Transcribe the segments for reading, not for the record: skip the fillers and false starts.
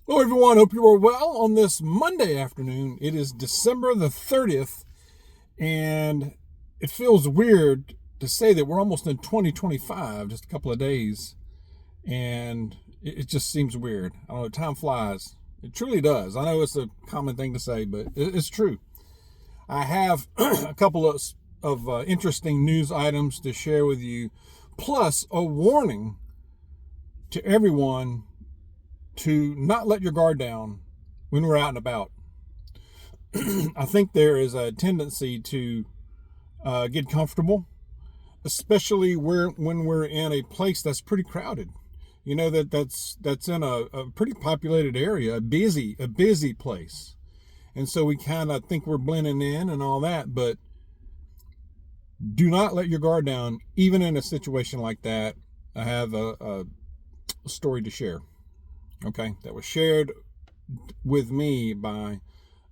Hello, everyone. Hope you are well on this Monday afternoon. It is December the 30th, and it feels weird to say that we're almost in 2025, just a couple of days, and it just seems weird. I don't know, time flies. It truly does. I know it's a common thing to say, but it's true. I have a couple of interesting news items to share with you, plus a warning to everyone to not let your guard down when we're out and about. I think there is a tendency to get comfortable, especially when we're in a place that's pretty crowded. You know that's in a pretty populated area, a busy place, and so we kind of think we're blending in and all that. But do not let your guard down, even in a situation like that. I have a story to share. Okay, that was shared with me by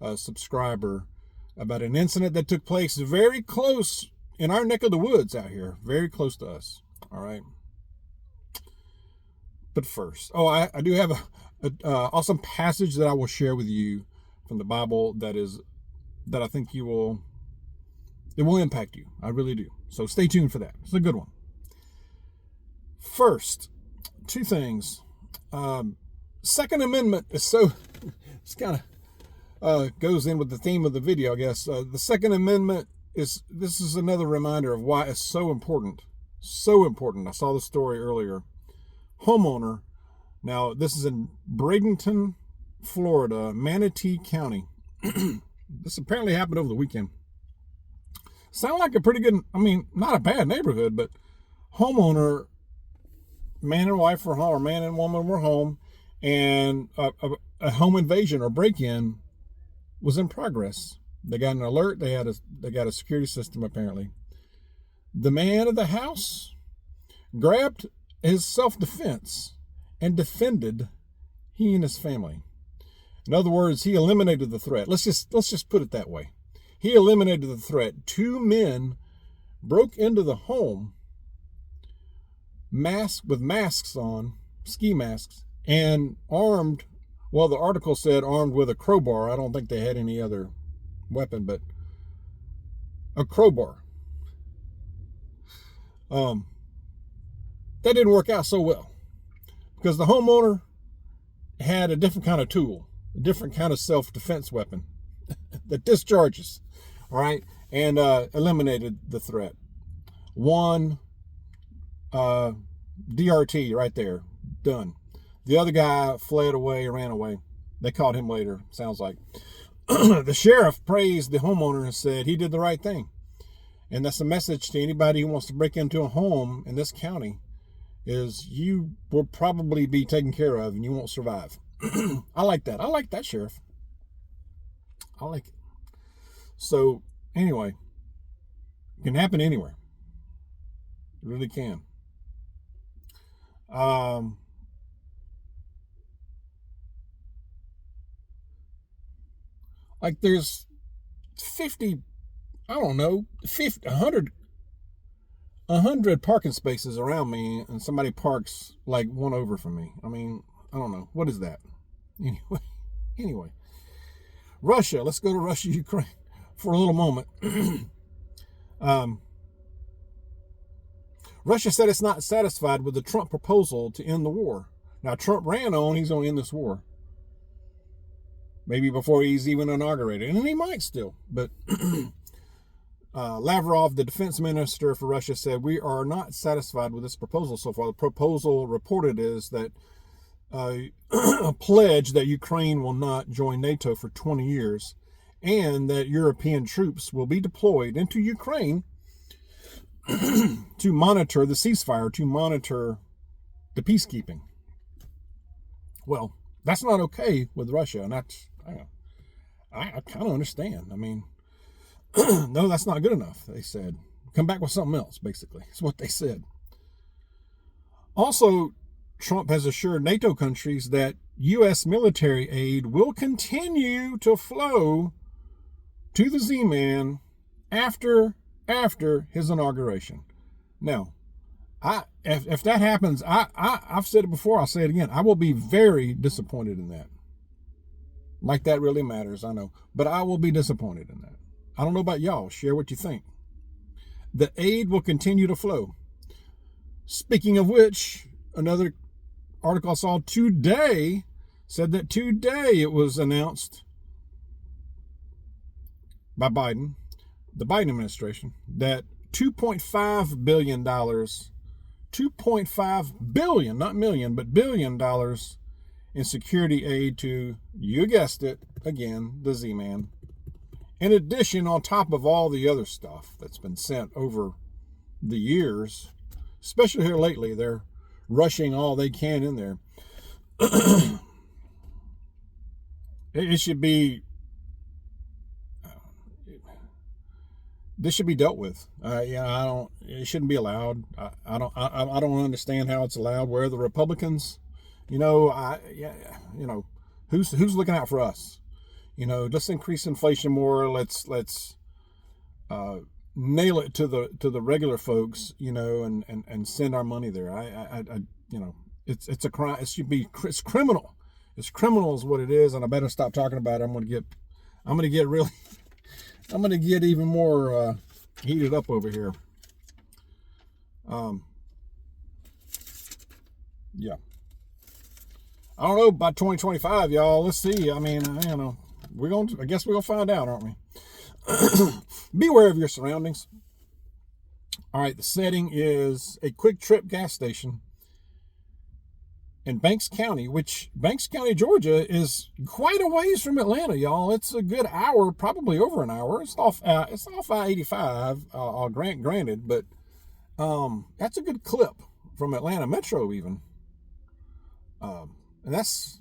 a subscriber about an incident that took place very close in our neck of the woods out here, very close to us. All right. But first, I do have a awesome passage that I will share with you from the Bible that I think it will impact you. I really do. So stay tuned for that. It's a good one. First, two things. Second Amendment is it's kind of goes in with the theme of the video, I guess. The Second Amendment this is another reminder of why it's so important. So important. I saw the story earlier. Homeowner. Now, this is in Bradenton, Florida, Manatee County. This apparently happened over the weekend. Sound like a pretty good, not a bad neighborhood, but homeowner, man and wife were home, or man and woman were home, and a home invasion or break-in was in progress. They got an alert. They got a security system, apparently. The man of the house grabbed his self-defense and defended he and his family. In other words, he eliminated the threat. Let's just put it that way. He eliminated the threat. Two men broke into the home, with masks on, ski masks, and armed. Well, the article said armed with a crowbar. I don't think they had any other weapon, but a crowbar. That didn't work out so well because the homeowner had a different kind of tool, a different kind of self-defense weapon that discharges, all right, and eliminated the threat. One DRT right there, done. The other guy fled away, ran away. They caught him later, sounds like. The sheriff praised the homeowner and said he did the right thing. And that's a message to anybody who wants to break into a home in this county, is you will probably be taken care of and you won't survive. I like that. I like that, Sheriff. I like it. So, anyway, it can happen anywhere. It really can. Like there's 50, I don't know, 50, 100 parking spaces around me, and somebody parks like one over from me. I don't know. What is that? Anyway. Russia. Let's go to Russia, Ukraine for a little moment. Russia said it's not satisfied with the Trump proposal to end the war. Now, Trump ran on he's going to end this war. Maybe before he's even inaugurated. And he might still. But Lavrov, the defense minister for Russia, said, we are not satisfied with this proposal so far. The proposal reported is that a pledge that Ukraine will not join NATO for 20 years and that European troops will be deployed into Ukraine to monitor the ceasefire, to monitor the peacekeeping. Well, that's not okay with Russia, and I kind of understand. No, that's not good enough, they said. Come back with something else, basically. That's what they said. Also, Trump has assured NATO countries that U.S. military aid will continue to flow to the Z-Man after his inauguration. Now, if that happens, I've said it before, I'll say it again. I will be very disappointed in that. Like that really matters, I know. But I will be disappointed in that. I don't know about y'all. Share what you think. The aid will continue to flow. Speaking of which, another article I saw today said that today it was announced by Biden, the Biden administration, that $2.5 billion, $2.5 billion, not million, but $1 billion in security aid to, you guessed it, again, the Z-Man. In addition, on top of all the other stuff that's been sent over the years, especially here lately, they're rushing all they can in there. It should be, this should be dealt with. It shouldn't be allowed. I don't understand how it's allowed. Where the Republicans, who's looking out for us? Let's increase inflation more. Let's nail it to the regular folks, and send our money there. It's a crime. It's criminal. It's criminal is what it is, and I better stop talking about it. I'm gonna get even more heated up over here. Yeah. I don't know about 2025, y'all. Let's see. I guess we're gonna find out, aren't we? Beware of your surroundings. All right, the setting is a quick trip gas station in Banks County, Georgia, is quite a ways from Atlanta, y'all. It's a good hour, probably over an hour. It's off I-85, granted, but that's a good clip from Atlanta Metro even. And that's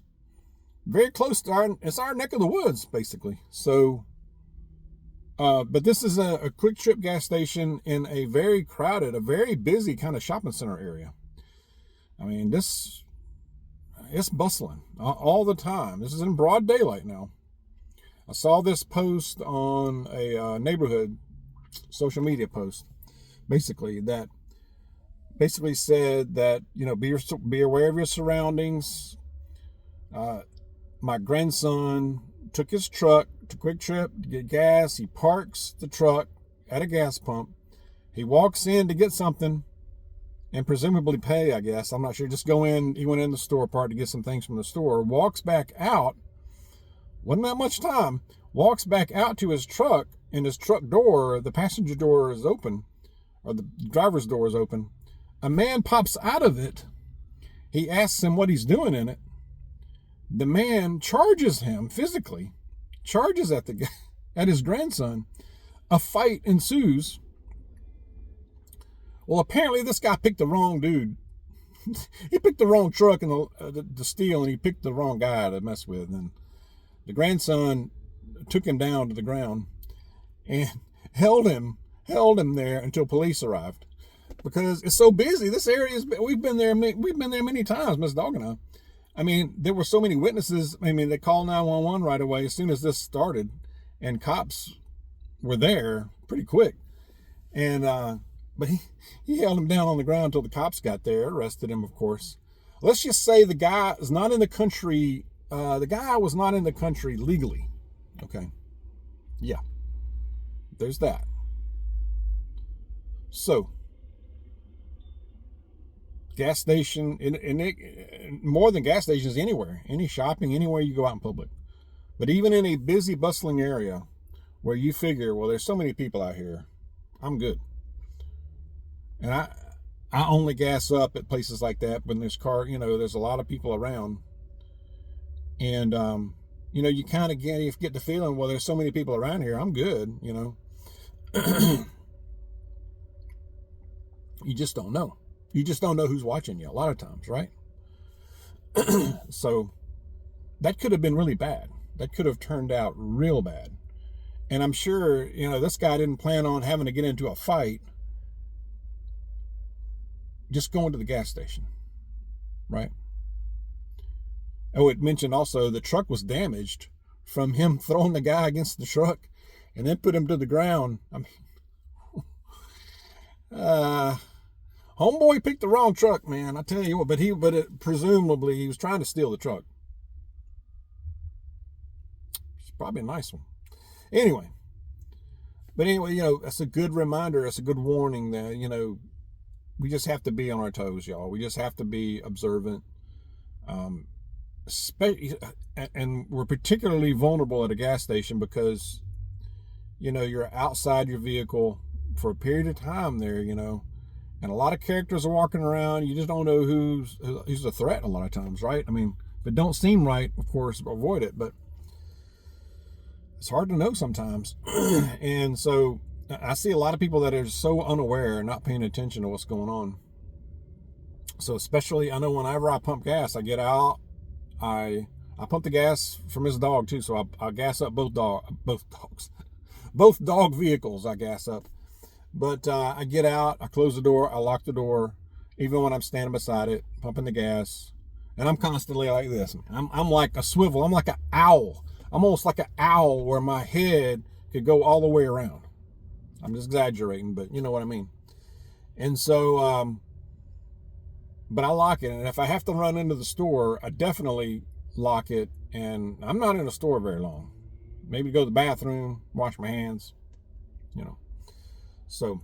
very close to it's our neck of the woods, basically. So, but this is a quick trip gas station in a very crowded, a very busy kind of shopping center area. I mean, it's bustling all the time. This is in broad daylight now. I saw this post on a neighborhood social media post, basically said that, be aware of your surroundings. My grandson took his truck to Quick Trip to get gas. He parks the truck at a gas pump. He walks in to get something and presumably pay, I guess. I'm not sure. Just go in. He went in the store part to get some things from the store. Walks back out. Wasn't that much time. Walks back out to his truck, and his truck door, the passenger door is open, or the driver's door is open. A man pops out of it. He asks him what he's doing in it. The man charges him physically, charges at his grandson. A fight ensues. Well, apparently this guy picked the wrong dude. He picked the wrong truck to steal, and he picked the wrong guy to mess with. And the grandson took him down to the ground and held him there until police arrived, because it's so busy. This area we've been there many times, Miss Dawg and I. I mean, there were so many witnesses. I mean, they called 911 right away as soon as this started, and cops were there pretty quick. And but he held him down on the ground until the cops got there, arrested him, of course. Let's just say the guy is not in the country. The guy was not in the country legally. Okay. Yeah. There's that. So, gas station, more than gas stations, anywhere, any shopping, anywhere you go out in public. But even in a busy, bustling area where you figure, well, there's so many people out here, I'm good. And I only gas up at places like that when there's there's a lot of people around. And, you kind of get the feeling, well, there's so many people around here, I'm good, You just don't know. You just don't know who's watching you a lot of times, right? So that could have been really bad. That could have turned out real bad. And I'm sure, this guy didn't plan on having to get into a fight just going to the gas station, right? Oh, it mentioned also the truck was damaged from him throwing the guy against the truck and then put him to the ground. I mean, homeboy picked the wrong truck, man. I tell you what, presumably he was trying to steal the truck. probably a nice one. Anyway, that's a good reminder. It's a good warning that, we just have to be on our toes, y'all. We just have to be observant. And we're particularly vulnerable at a gas station because, you're outside your vehicle for a period of time there, and a lot of characters are walking around. You just don't know who's a threat a lot of times, right? I mean, if it don't seem right, of course, avoid it, but it's hard to know sometimes. And so I see a lot of people that are so unaware and not paying attention to what's going on. So especially, I know whenever I pump gas, I get out, I pump the gas from his dog too. So I gas up both dog vehicles. I gas up, but I get out, I close the door, I lock the door, even when I'm standing beside it, pumping the gas, and I'm constantly like this. I'm like a swivel. I'm like an owl. I'm almost like an owl where my head could go all the way around. I'm just exaggerating, but you know what I mean. And so, but I lock it. And if I have to run into the store, I definitely lock it. And I'm not in the store very long. Maybe go to the bathroom, wash my hands, So,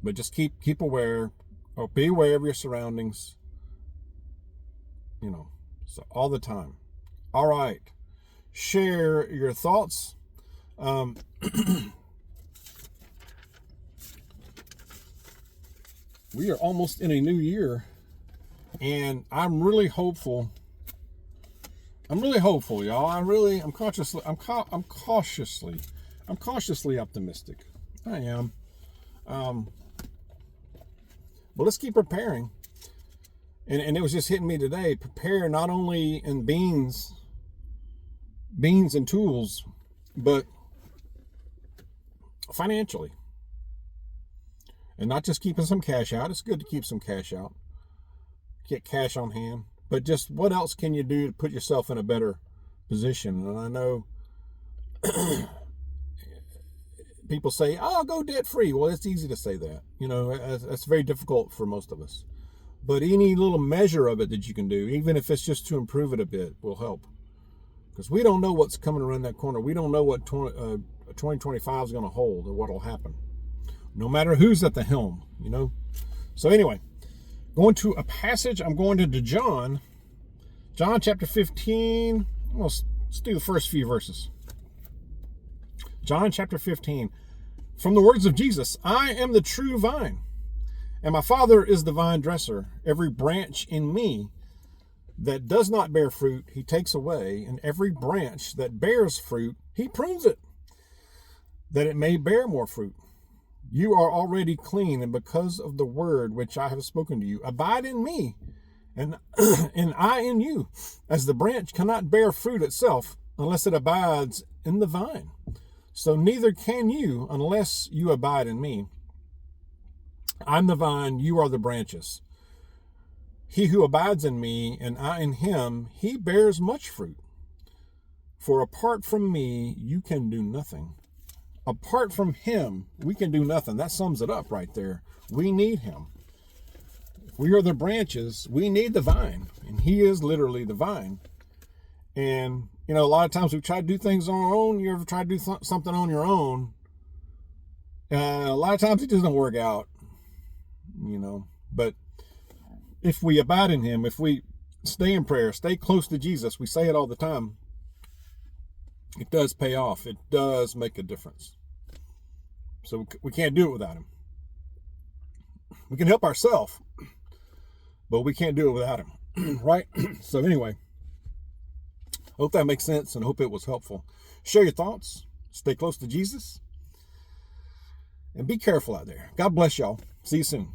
but just keep aware, or be aware of your surroundings, so all the time. All right. Share your thoughts. We are almost in a new year, and I'm really hopeful. Y'all. I'm cautiously optimistic. I am. But let's keep preparing. And it was just hitting me today. Prepare not only in beans and tools, but financially. And not just keeping some cash out. It's good to keep some cash out. Get cash on hand. But just what else can you do to put yourself in a better position? And I know people say, "Oh, go debt free." Well, it's easy to say that. That's very difficult for most of us. But any little measure of it that you can do, even if it's just to improve it a bit, will help. Because we don't know what's coming around that corner. We don't know what 2025 is going to hold or what will happen. No matter who's at the helm, So anyway, going to a passage. I'm going to John chapter 15. Let's do the first few verses. John chapter 15. From the words of Jesus, I am the true vine, and my Father is the vine dresser. Every branch in me that does not bear fruit, he takes away, and every branch that bears fruit, he prunes it, that it may bear more fruit. You are already clean, and because of the word which I have spoken to you, abide in me, and I in you. As the branch cannot bear fruit itself unless it abides in the vine, so neither can you unless you abide in me. I'm the vine, you are the branches. He who abides in me, and I in him, he bears much fruit. For apart from me, you can do nothing. Apart from him, we can do nothing. That sums it up right there. We need him. If we are the branches, we need the vine. And he is literally the vine. And, a lot of times we try to do things on our own. You ever try to do something on your own? A lot of times it just don't work out. But if we abide in him, if we stay in prayer, stay close to Jesus, we say it all the time, it does pay off. It does make a difference. So we can't do it without him. We can help ourselves, but we can't do it without him. Right? So anyway, hope that makes sense and hope it was helpful. Share your thoughts. Stay close to Jesus. And be careful out there. God bless y'all. See you soon.